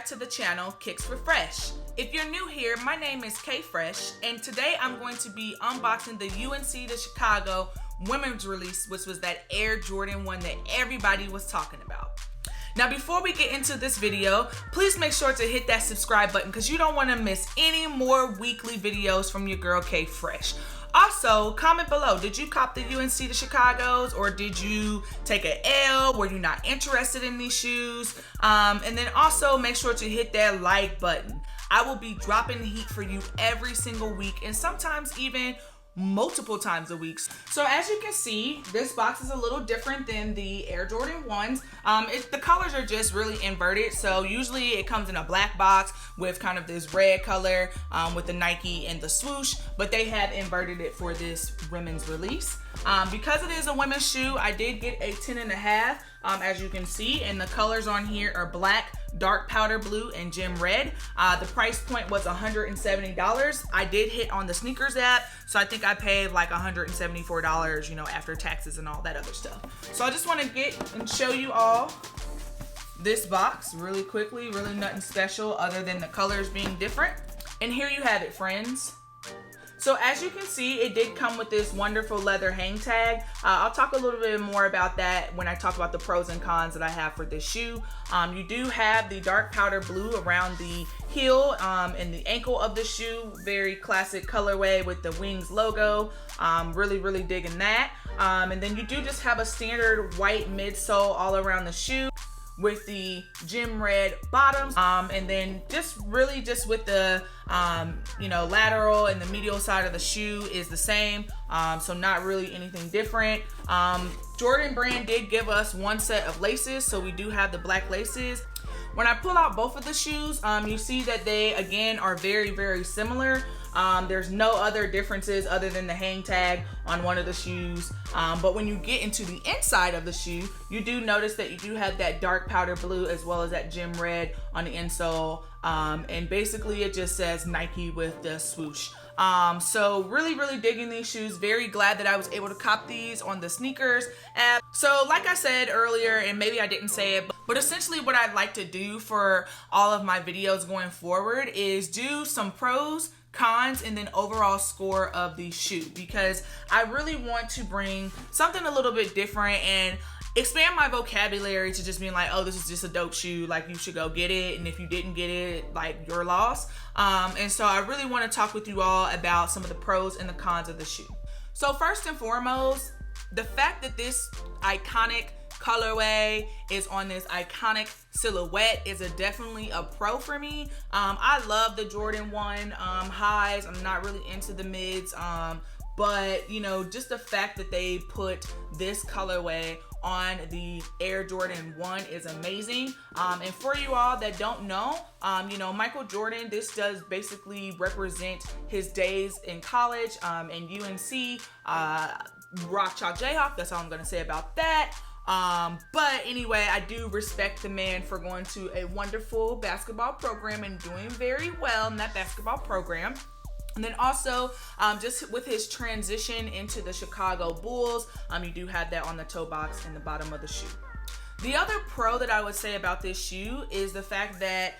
back to the channel Kicks for Fresh. If you're new here, my name is K Fresh, and today I'm going to be unboxing the UNC to Chicago women's release, which was that Air Jordan 1 that everybody was talking about. Now, before we get into this video, please make sure to hit that subscribe button because you don't want to miss any more weekly videos from your girl K Fresh. Also, comment below, did you cop the UNC to Chicago's or did you take an L? Were you not interested in these shoes? And then also make sure to hit that like button. I will be dropping heat for you every single week and sometimes even multiple times a week. So as you can see, this box is a little different than the Air Jordan 1s. The colors are just really inverted. So usually it comes in a black box with kind of this red color with the Nike and the swoosh, but they have inverted it for this women's release. Because it is a women's shoe, I did get a 10.5, as you can see, and the colors on here are black, dark powder blue, and gem red. The price point was $170. I did hit on the sneakers app, so I think I paid like $174, you know, after taxes and all that other stuff. So I just want to get and show you all this box really quickly. Really nothing special other than the colors being different. And here you have it, friends. So as you can see, it did come with this wonderful leather hang tag. I'll talk a little bit more about that when I talk about the pros and cons that I have for this shoe. You do have the dark powder blue around the heel and the ankle of the shoe. Very classic colorway with the Wings logo. Really digging that. And then you do just have a standard white midsole all around the shoe with the gem red bottoms, and then just with the you know, lateral and the medial side of the shoe is the same, so not really anything different. Jordan brand did give us one set of laces, so we do have the black laces. When I pull out both of the shoes, you see that they again are very similar. There's no other differences other than the hang tag on one of the shoes. But when you get into the inside of the shoe, you do notice that you do have that dark powder blue as well as that gem red on the insole. And basically it just says Nike with the swoosh. So really digging these shoes. Very glad that I was able to cop these on the sneakers app. So like I said earlier, and maybe I didn't say it, but essentially what I'd like to do for all of my videos going forward is do some pros, cons, and then overall score of the shoe, because I really want to bring something a little bit different and expand my vocabulary to just being like, oh, this is just a dope shoe, like you should go get it, and if you didn't get it, like, your loss. And so I really want to talk with you all about some of the pros and the cons of the shoe. So first and foremost, the fact that this iconic colorway is on this iconic silhouette is definitely a pro for me. I love the Jordan 1 highs. I'm not really into the mids, but you know, just the fact that they put this colorway on the Air Jordan 1 is amazing. And for you all that don't know, you know, Michael Jordan, this does basically represent his days in college and UNC, Rock Chalk Jayhawk. That's all I'm gonna say about that. But anyway, I do respect the man for going to a wonderful basketball program and doing very well in that basketball program. And then also, just with his transition into the Chicago Bulls, you do have that on the toe box in the bottom of the shoe. The other pro that I would say about this shoe is the fact that,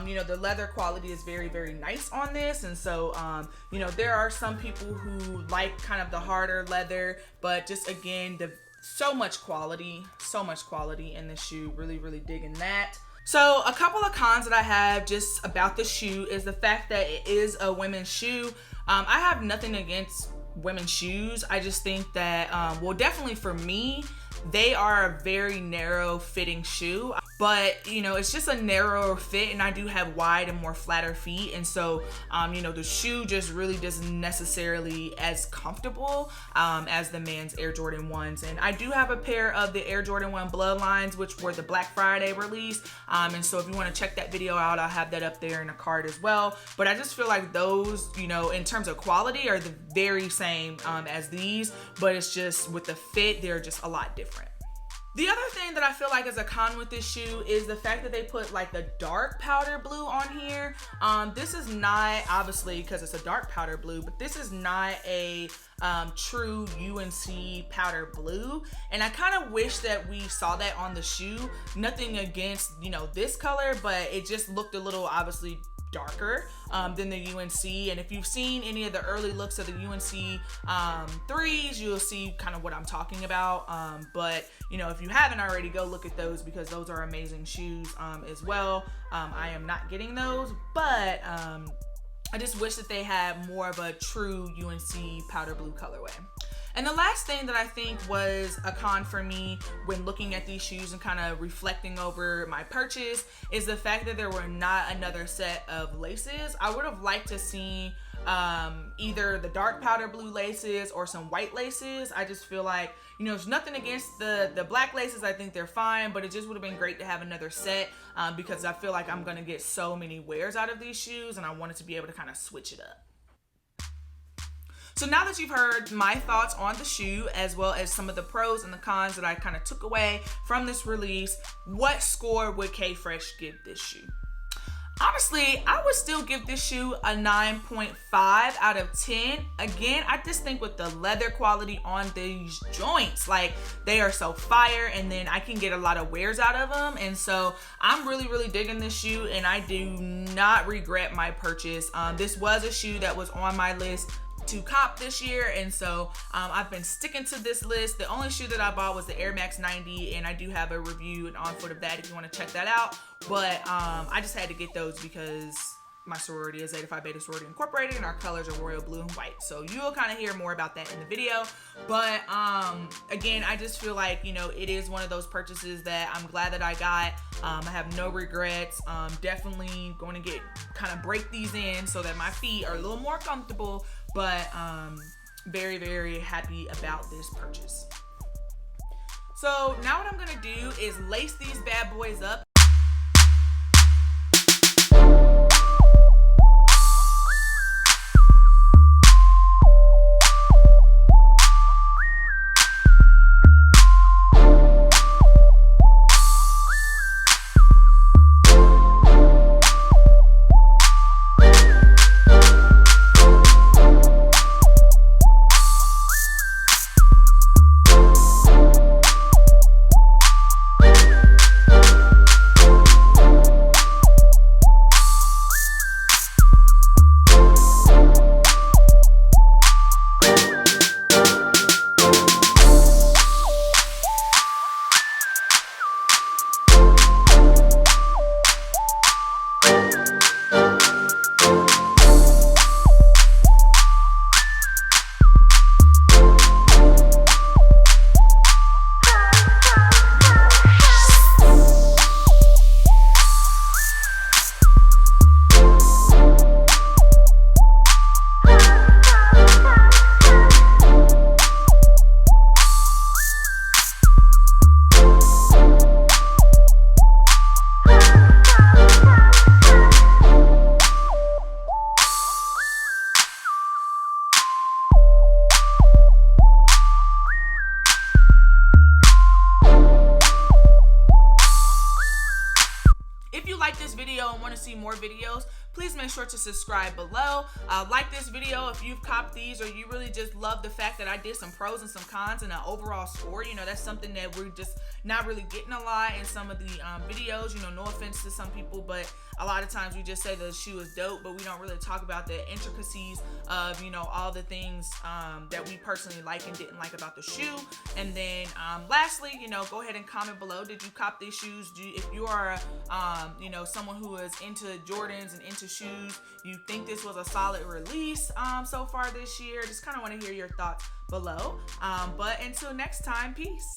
you know, the leather quality is very nice on this. And so, you know, there are some people who like kind of the harder leather, but just again, so much quality in the shoe. Really digging that. So a couple of cons that I have just about the shoe is the fact that it is a women's shoe. I have nothing against women's shoes. I just think that, well, definitely for me, they are a very narrow fitting shoe, but you know, it's just a narrower fit, and I do have wide and more flatter feet, and so you know, the shoe just really isn't necessarily as comfortable as the man's Air Jordan 1s. And I do have a pair of the Air Jordan 1 Bloodlines, which were the Black Friday release, and so if you want to check that video out, I'll have that up there in a card as well. But I just feel like those, you know, in terms of quality, are the very same as these, but it's just with the fit, they're just a lot different. The other thing that I feel like is a con with this shoe is the fact that they put like the dark powder blue on here. This is not, obviously because it's a dark powder blue, but this is not a true UNC powder blue. And I kind of wish that we saw that on the shoe. Nothing against, this color, but it just looked a little obviously darker than the UNC. And if you've seen any of the early looks of the UNC 3s, you'll see kind of what I'm talking about. But if you haven't already, go look at those because those are amazing shoes as well. I am not getting those, but I just wish that they had more of a true UNC powder blue colorway. And the last thing that I think was a con for me when looking at these shoes and kind of reflecting over my purchase is the fact that there were not another set of laces. I would have liked to see either the dark powder blue laces or some white laces. I just feel like, there's nothing against the black laces. I think they're fine, but it just would have been great to have another set because I feel like I'm going to get so many wears out of these shoes and I wanted to be able to kind of switch it up. So now that you've heard my thoughts on the shoe, as well as some of the pros and the cons that I kind of took away from this release, what score would K Fresh give this shoe? Honestly, I would still give this shoe a 9.5 out of 10. Again, I just think with the leather quality on these joints, like they are so fire, and then I can get a lot of wears out of them. And so I'm really, really digging this shoe, and I do not regret my purchase. This was a shoe that was on my list to cop this year, and so I've been sticking to this list. The only shoe that I bought was the Air Max 90, and I do have a review and on foot of that if you want to check that out. But I just had to get those because my sorority is Zeta Phi Beta Sorority Incorporated, and our colors are royal blue and white. So you'll kind of hear more about that in the video. But again, I just feel like, it is one of those purchases that I'm glad that I got. I have no regrets. Definitely going to kind of break these in so that my feet are a little more comfortable. But very, very happy about this purchase. So now what I'm gonna do is lace these bad boys up. Want to see more videos, please make sure to subscribe below. Like this video if you've copped these, or you really just love the fact that I did some pros and some cons and an overall score. That's something that we're just not really getting a lot in some of the videos. No offense to some people, but a lot of times we just say the shoe is dope, but we don't really talk about the intricacies of all the things that we personally like and didn't like about the shoe. And then lastly, go ahead and comment below, did you cop these shoes? If you are someone who is into Jordans and into shoes, you think this was a solid release so far this year? Just kind of want to hear your thoughts below. But until next time, peace.